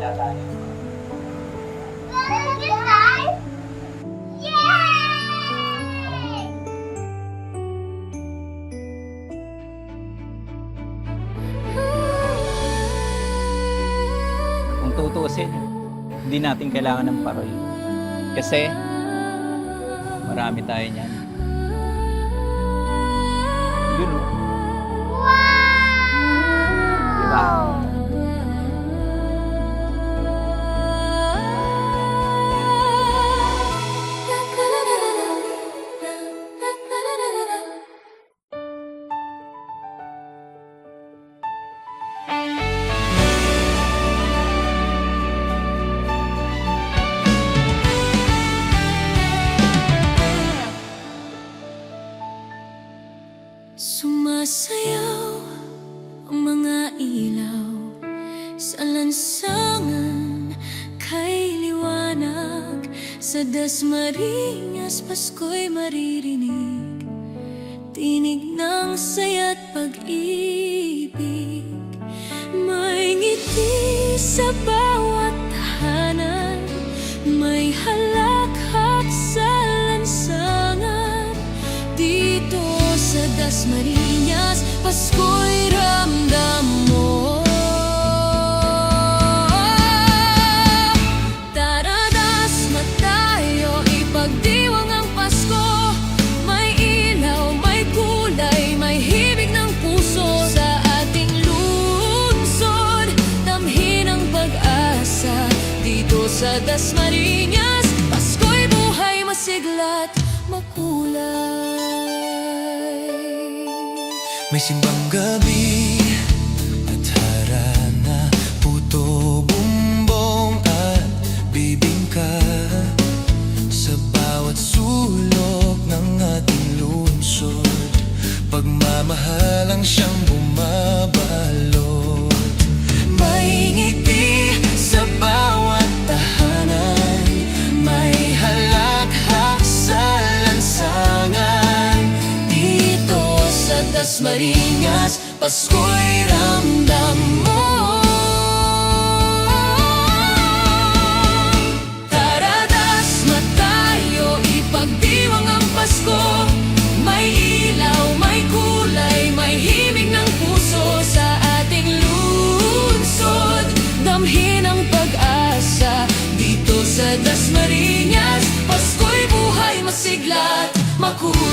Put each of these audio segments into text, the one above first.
gala tayo. Kung tutusin, hindi natin kailangan ng parol. Kasi, marami tayo niyan. Yun o. Diba? Sumasayaw ang mga ilaw sa lansangan, kay liwanag sa dasmariñas. Pasko'y maririnig, tinig ng saya't pag-ibig. May ngiti sa bawat tahanan, may halakhak sa lansangan. Dito sa Dasmariñas, Pasko'y ramdam mo. Tara, dasma tayo, ipagdiwang ang Pasko. May ilaw, may kulay, may himig ng puso. Sa ating lungsod, damhin ang pag-asa. Dito sa Dasmariñas, Pasko'y buhay, masigla't makulay. May simbang gabi at harana, puto, bumbong at bibingka. Sa bawat sulok ng ating lungsod, pagmamahalang siyang bumabalot. May ngiti sa bawat tahanan, may halakhak sa lansangan. Dito sa Dasmariñas, Pasko'y ramdam mo. Tara, dasma tayo, ipagdiwang ang Pasko. May ilaw, may kulay, may himig ng puso. Sa ating lungsod, damhin ang pag-asa. Dito sa Dasmariñas, Pasko'y buhay, masigla't makulay.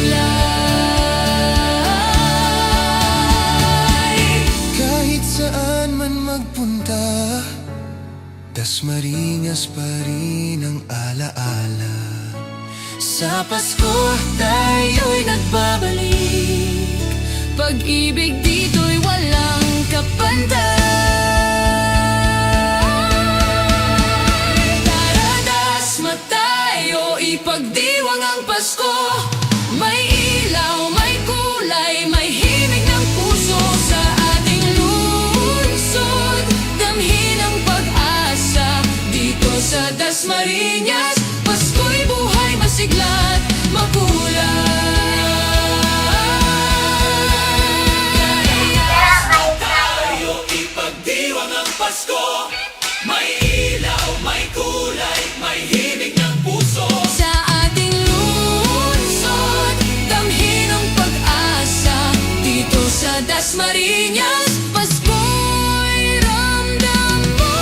Kahit saan man magpunta, Dasmariñas pa rin ang alaala. Sa Pasko, tayo'y nagbabalik. Pag-ibig dito'y walang kapantay. Tara, dasma tayo, ipagdiwang ang Pasko. May ilaw, may kulay, may himig ng puso. Sa ating lungsod, damhin ang pag-asa. Dito sa Dasmariñas, Pasko'y buhay, masigla't makulay. Tayo ipagdiwang ang Pasko. May ilaw, may kulay, may himig ng puso. Sa ating lungsod, damhin ang pag-asa. Dito sa Dasmariñas, Pasko'y ramdam mo.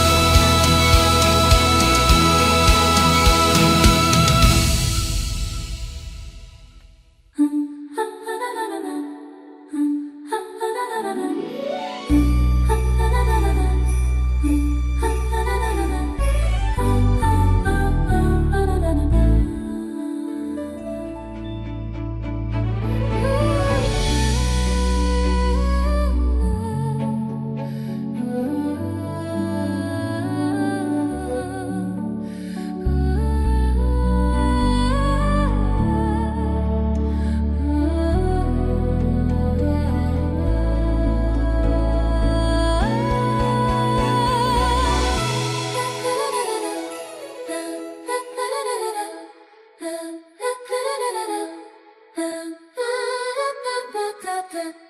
da